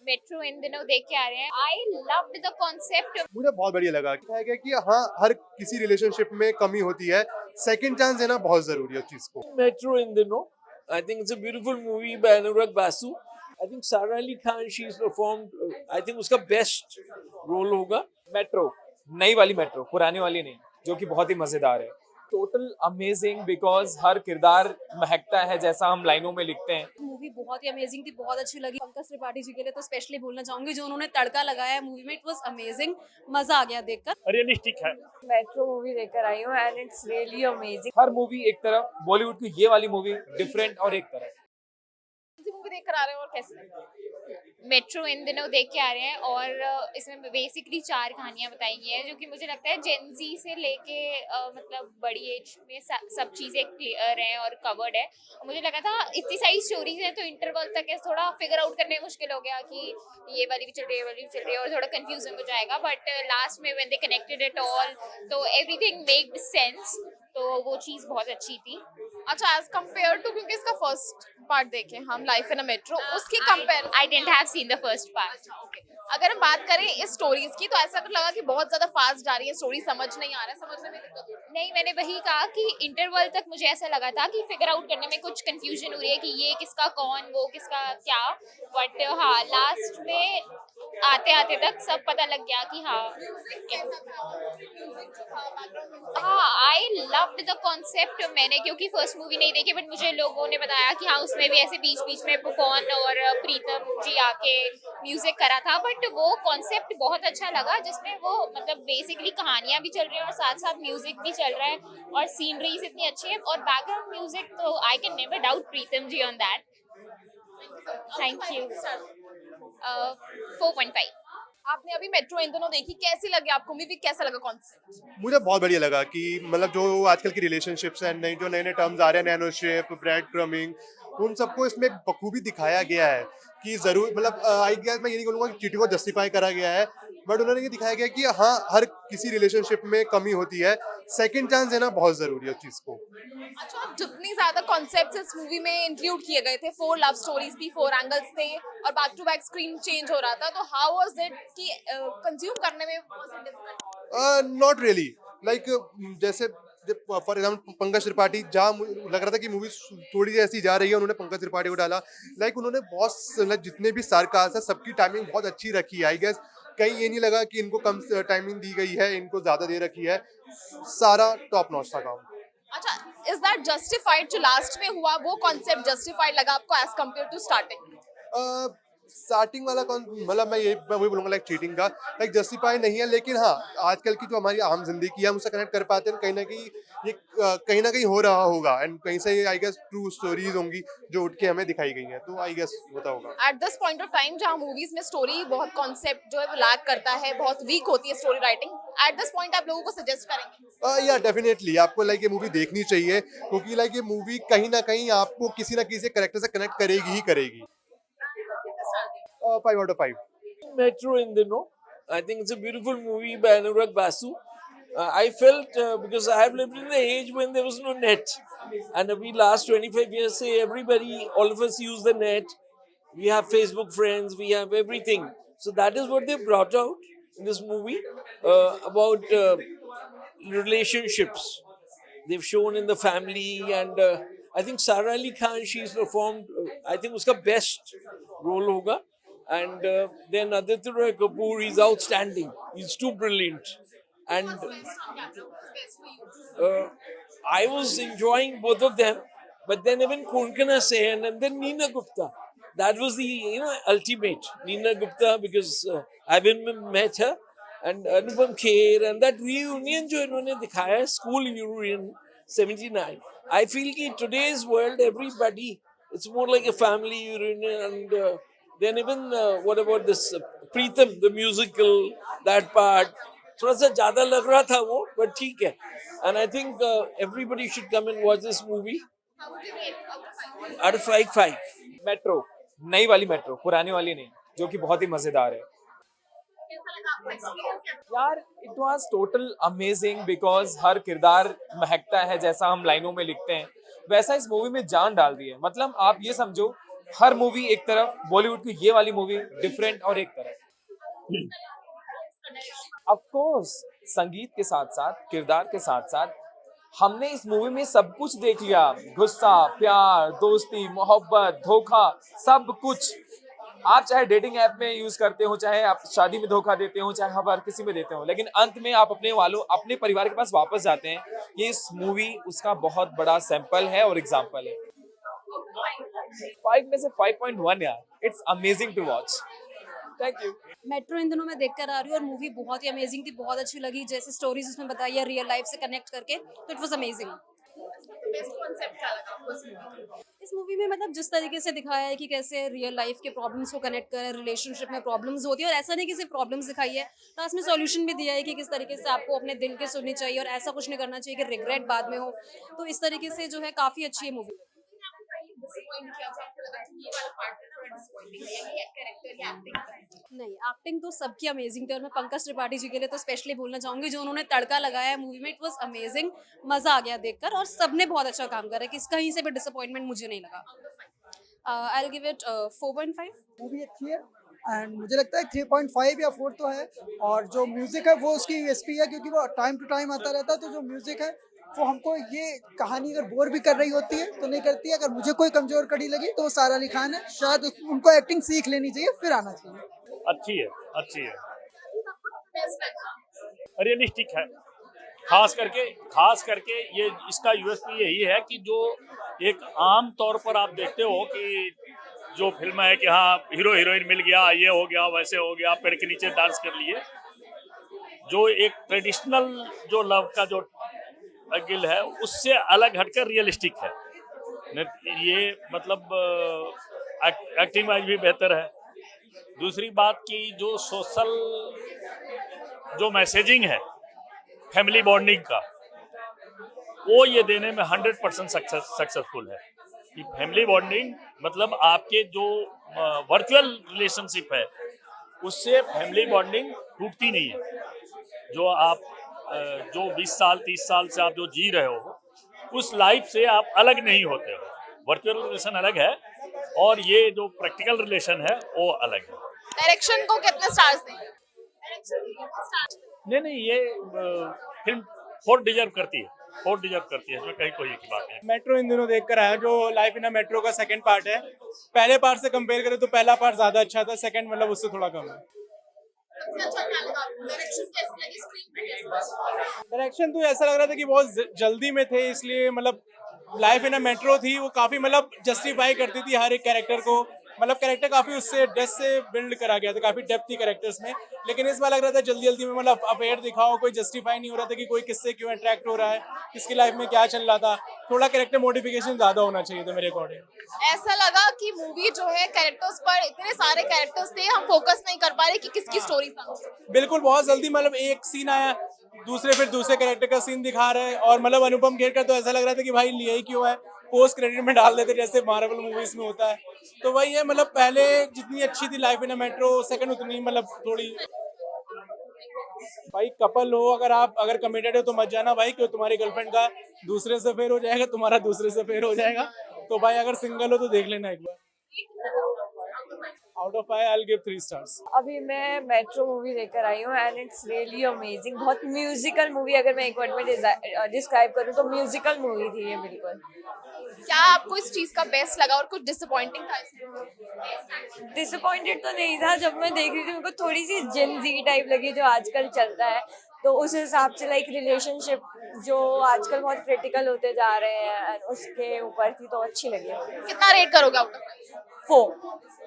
Metro In दिनों देख के आ रहे हैं। I loved the concept. मुझे बहुत बढ़िया लगा। क्या है कि हाँ, हर किसी रिलेशनशिप में कमी होती है, सेकंड चांस देना बहुत जरूरी है उस चीज को। Metro in the know. I think it's a beautiful movie by Anurag Basu. I think Sara Ali Khan, she's performed. I think उसका best role होगा. मेट्रो, नई वाली मेट्रो, पुरानी वाली नहीं, जो कि बहुत ही मजेदार है। टोटल अमेजिंग बिकॉज हर किरदार महकता है जैसा हम लाइनों में लिखते हैं। मूवी बहुत ही अमेजिंग थी, बहुत अच्छी लगी। पंकज त्रिपाठी जी के लिए तो स्पेशली बोलना चाहूंगी, जो उन्होंने तड़का लगाया है मूवी में, इट वाज अमेजिंग। मजा आ गया देखकर। रियलिस्टिक है। मेट्रो मूवी देखकर आई हूँ and it's really amazing. Her movie एक तरफ, बॉलीवुड की ये वाली मूवी डिफरेंट और एक तरफ। मूवी देख कर आ रहे हैं और कैसे लगा? मेट्रो इन दिनों देख के आ रहे हैं और इसमें बेसिकली 4 कहानियां बताई गई हैं, जो कि मुझे लगता है जेनजी से लेके मतलब बड़ी एज में सब चीज़ें क्लियर हैं और कवर्ड है। और मुझे लगा था इतनी सारी स्टोरीज हैं तो इंटरवल तक है थोड़ा फिगर आउट करने में मुश्किल हो गया कि ये वाली भी चल रही है, ये वाली भी चल रही है, और थोड़ा कंफ्यूजन हो जाएगा। बट लास्ट में when they connected it all तो एवरीथिंग मेक्ड सेंस, तो वो चीज़ बहुत अच्छी थी। अच्छा, एज कम्पेयर टू, क्योंकि इसका फर्स्ट पार्ट देखे हम, लाइफ इन अ मेट्रो, उसकी compare I didn't have seen the first part. अगर हम बात करें इस स्टोरीज की, तो ऐसा तो लगा कि बहुत ज्यादा फास्ट जा रही है स्टोरी, समझ नहीं आ रहा है, समझने में दिक्कत हो रही है। नहीं, मैंने वही कहा कि इंटरवल तक मुझे ऐसा लगा था कि फिगर आउट करने में कुछ कंफ्यूजन हो रही है कि ये किसका कौन, वो किसका क्या। बट हाँ, लास्ट में आते आते तक सब पता लग गया कि हाँ आई लव्ड द कॉन्सेप्ट। मैंने क्योंकि फर्स्ट मूवी नहीं देखी, बट मुझे लोगों ने बताया कि हाँ उसमें भी ऐसे बीच बीच में पवन और प्रीतम जी आके म्यूजिक करा था। बट वो कॉन्सेप्ट बहुत अच्छा लगा, जिसमें वो मतलब बेसिकली कहानियां भी चल रही हैं और साथ साथ म्यूजिक भी चल रहा है और सीनरीज इतनी अच्छी है और बैकग्राउंड म्यूजिक, तो I can never doubt Pritam ji on that. Thank you. 4.5। आपने अभी मेट्रो इन दोनों देखी, कैसी लगी आपको मूवी, कैसा लगा कॉन्सेप्ट? मुझे बहुत बढ़िया लगा कि मतलब जो आजकल की रिलेशनशिप्स हैं, नई जो नए नए टर्म्स आ रहे हैं, नैनोशिप, ब्रेड क्रमिंग, उन सबको इसमें एक बखूबी दिखाया गया है कि जरूर मतलब आई गेस मैं ये नहीं बोलूँगा कि चीटिंग को जस्टिफाई करा गया है, बट उन्होंने ये दिखाया गया कि हाँ, हर किसी रिलेशनशिप में कमी होती है, सेकंड चांस देना बहुत जरूरी है उस चीज को। अच्छा, जितनी ज्यादा कॉन्सेप्ट्स इस मूवी में इंक्लूड किए गए थे, 4 लव स्टोरीज थी, 4 एंगल्स थे और back to back screen change हो रहा था, तो हाउ वाज इट कि कंज्यूम करने में was it difficult? Not really, like जैसे फॉर एग्जाम्पल पंकज त्रिपाठी, जहाँ लग रहा था कि मूवी थोड़ी सी ऐसी जा रही है, उन्होंने पंकज त्रिपाठी को डाला। लाइक उन्होंने बहुत जितने भी स्टार कास्ट है सबकी टाइमिंग बहुत अच्छी रखी है। आई गेस कहीं ये नहीं लगा कि इनको कम टाइमिंग दी गई है, इनको ज्यादा दे रखी है, सारा टॉप नॉच था काम। अच्छा, इज दैट जस्टिफाइड जो लास्ट में हुआ, वो कॉन्सेप्ट जस्टिफाइड लगा आपको as compare to starting? Starting वाला कौन, मतलब मैं वही बोलूंगा लाइक चीटिंग का, लाइक जस्टिफाई नहीं है, लेकिन हाँ आजकल की जो हमारी आम जिंदगी है हम उससे कनेक्ट कर पाते हैं, कहीं ना कहीं ये कहीं ना कहीं हो रहा होगा एंड कहीं से आई गेस ट्रू स्टोरीज होंगी जो उठ के हमें दिखाई गई हैं, तो आई गेस होता होगा। At this point of time जहाँ मूवीज में स्टोरी बहुत कॉन्सेप्ट जो है वो लैक करता है, बहुत वीक होती है story writing, at this point आप लोगों को सजेस्ट करेंगे? या डेफिनेटली आपको लाइक ये मूवी देखनी चाहिए, क्योंकि लाइक ये मूवी कहीं ना कहीं आपको किसी ना किसी कैरेक्टर से कनेक्ट करेगी ही करेगी। 5 out of 5। Metro in the know. I think it's a beautiful movie by Anurag Basu. I felt because I have lived in the age when there was no net, and we last 25 years say everybody, all of us use the net. We have Facebook friends, we have everything. So that is what they brought out in this movie about relationships. They've shown in the family, and I think Sara Ali Khan, she's performed. I think उसका best role होगा. And then Aditya Roy Kapoor, he's outstanding. He's too brilliant. And I was enjoying both of them. But then even Konkana Sen and then Neena Gupta. That was the ultimate. Neena Gupta, because I've met her. And Anupam Kher. And that reunion जो इन्होंने दिखाया है, school reunion 79. I feel कि today's world, everybody, it's more like a family reunion. And then even what about this Preetham, the musical, that part, थोड़ा सा ज़्यादा लग रहा था वो, but ठीक है. And I think everybody should come and watch this movie. Out of 5. Metro, नई वाली मेट्रो, पुरानी वाली नहीं, जो कि बहुत ही मजेदार है। यार it was total amazing because हर किरदार महकता है जैसा हम लाइनों में लिखते हैं, वैसा इस मूवी में जान डाल दी है। मतलब आप ये समझो हर मूवी एक तरफ, बॉलीवुड की ये वाली मूवी डिफरेंट और एक तरफ। ऑफ कोर्स संगीत के साथ साथ, किरदार के साथ साथ हमने इस मूवी में सब कुछ देख लिया। गुस्सा, प्यार, दोस्ती, मोहब्बत, धोखा, सब कुछ। आप चाहे डेटिंग ऐप में यूज करते हो, चाहे आप शादी में धोखा देते हो, चाहे आप हर किसी में देते हो, लेकिन अंत में आप अपने परिवार के पास वापस जाते हैं। ये इस मूवी उसका बहुत बड़ा सैंपल है और एग्जाम्पल है। 5 में से 5.1 यार, it's amazing to watch. Thank you. Metro In Dino मैं देख कर आ रही हूँ और मूवी बहुत ही अमेजिंग थी, बहुत अच्छी लगी। जैसे स्टोरीज उसमें बताई है रियल लाइफ से कनेक्ट करके, तो it was amazing. Best concept क्या लगा आपको इस मूवी में? इस मूवी में मतलब जिस तरीके से दिखाया है कि कैसे रियल लाइफ के प्रॉब्लम्स को कनेक्ट करें, रिलेशनशिप में प्रॉब्लम्स होती है, और ऐसा नहीं कि सिर्फ प्रॉब्लम्स दिखाई है, लास्ट में सॉल्यूशन भी दिया है कि किस तरीके से आपको अपने दिल की सुननी चाहिए और ऐसा कुछ नहीं करना चाहिए कि रिग्रेट बाद में हो। तो इस तरीके से जो है काफ़ी अच्छी है मूवी। डिसअपॉइंट किया जो आपको लगा कि ये वाला पार्ट थोड़ा डिसअपॉइंटिंग है, ये कैरेक्टर या एक्टिंग? नहीं, एक्टिंग तो सबकी अमेजिंग थी और मैं पंकज त्रिपाठी जी के लिए तो स्पेशली बोलना चाहूंगी, जो उन्होंने तड़का लगाया है मूवी में, इट वाज अमेजिंग। मजा आ गया देखकर और सबने बहुत अच्छा काम करा है, कि कहीं से भी डिसअपॉइंटमेंट मुझे नहीं लगा। आई विल गिव इट 4.5। मूवी अच्छी है एंड मुझे लगता है 3.5 या 4 तो है। और जो म्यूजिक है वो उसकी यूएसपी है, क्योंकि वो टाइम टू टाइम आता रहता है। तो जो म्यूजिक है वो हमको ये कहानी अगर बोर भी कर रही होती है तो नहीं करती है। अगर मुझे कोई कमजोर कड़ी लगी तो वो सारा अली खान है, शायद उनको एक्टिंग सीख लेनी चाहिए फिर आना चाहिए। अच्छी है, अच्छी है, बेस्ट लगा? रियलिस्टिक है। खास करके ये इसका यूएसपी यही है कि जो एक आम तौर पर आप देखते हो कि जो फिल्म है कि हाँ हीरो हीरोइन मिल गया, ये हो गया, वैसे हो गया, पेड़ के नीचे डांस कर लिए, जो एक ट्रेडिशनल जो लव का जो गिल है उससे अलग हटकर रियलिस्टिक है। ये मतलब एक्टिंग वाइज भी बेहतर है। दूसरी बात की जो सोशल जो मैसेजिंग है फैमिली बॉन्डिंग का, वो ये देने में 100% सक्सेसफुल है। कि फैमिली बॉन्डिंग मतलब आपके जो वर्चुअल रिलेशनशिप है उससे फैमिली बॉन्डिंग टूटती नहीं है। जो आप जो 20 साल 30 साल से आप जो जी रहे हो उस लाइफ से आप अलग नहीं होते हो। वर्चुअल रिलेशन अलग है और ये जो प्रैक्टिकल रिलेशन है वो अलग है। डायरेक्शन को कितने स्टार्स देंगे? डायरेक्शन को कितने स्टार्स? नहीं ये फिल्म 4 डिजर्व करती है, 4 डिजर्व करती है, इसमें कहीं कोई की बात नहीं। मेट्रो इन दिनों देख कर आया, जो लाइफ इन अ मेट्रो का सेकंड पार्ट है। पहले पार्ट से कंपेयर करें तो पहला पार्ट ज्यादा अच्छा था, सेकंड मतलब उससे थोड़ा कम है। सबसे अच्छा क्या लगा आपको? डायरेक्शन कैसी लगी? स्क्रीन पे कैसा लगा? डायरेक्शन तो ऐसा लग रहा था कि बहुत जल्दी में थे, इसलिए मतलब लाइफ इन अ मेट्रो थी वो काफी मतलब जस्टिफाई करती थी हर एक कैरेक्टर को। मतलब कैरेक्टर काफी उससे डेप्थ से बिल्ड करा गया था, काफी डेप्थ थी कैरेक्टर्स में। लेकिन इस बार लग रहा था जल्दी जल्दी में मतलब अफेयर दिखाओ, कोई जस्टिफाई नहीं हो रहा था कि कोई किससे क्यों अट्रैक्ट हो रहा है, किसकी लाइफ में क्या चल रहा था। थोड़ा कैरेक्टर मोडिफिकेशन ज्यादा होना चाहिए था मेरे अकॉर्डिंग। ऐसा लगा कि मूवी जो है कैरेक्टर्स पर, इतने सारे कैरेक्टर्स थे, हम फोकस नहीं कर पा रहे कि किसकी स्टोरी था। बिल्कुल बहुत जल्दी मतलब एक सीन आया, फिर दूसरे कैरेक्टर का सीन दिखा रहे हैं। और मतलब अनुपम खेर का तो ऐसा लग रहा था कि भाई लिया ही क्यों है, पोस्ट क्रेडिट में डाल देते जैसे मार्वल मूवीज में होता है। तो वही है, मतलब पहले जितनी अच्छी थी life in a metro, second उतनी मतलब थोड़ी। भाई कपल हो, अगर कमिटेड हो तो मत जाना भाई, क्यों तुम्हारी गर्लफ्रेंड का दूसरे से अफेयर हो जाएगा, तुम्हारा दूसरे से अफेयर हो जाएगा। तो भाई अगर सिंगल हो तो देख लेना एक बार। Out of 5 I will give 3 stars. अभी मैं मेट्रो मूवी देखकर आई हूँ एंड इट्स रियली अमेजिंग। बहुत म्यूजिकल मूवी, अगर मैं एक वर्ड में डिस्क्राइब करूँ तो म्यूजिकल मूवी थी ये बिल्कुल। क्या आपको इस चीज का बेस्ट लगा और कुछ डिसअपॉइंटिंग था इसमें? डिसअपॉइंटेड तो नहीं था, जब मैं देख रही थी मेरे को थोड़ी सी जेन जी टाइप लगी जो आजकल चलता है, तो उस हिसाब से लाइक रिलेशनशिप जो आजकल बहुत क्रिटिकल होते जा रहे हैं उसके ऊपर थी, तो अच्छी लगी। कितना रेट करोगे आउट ऑफ 5? 4।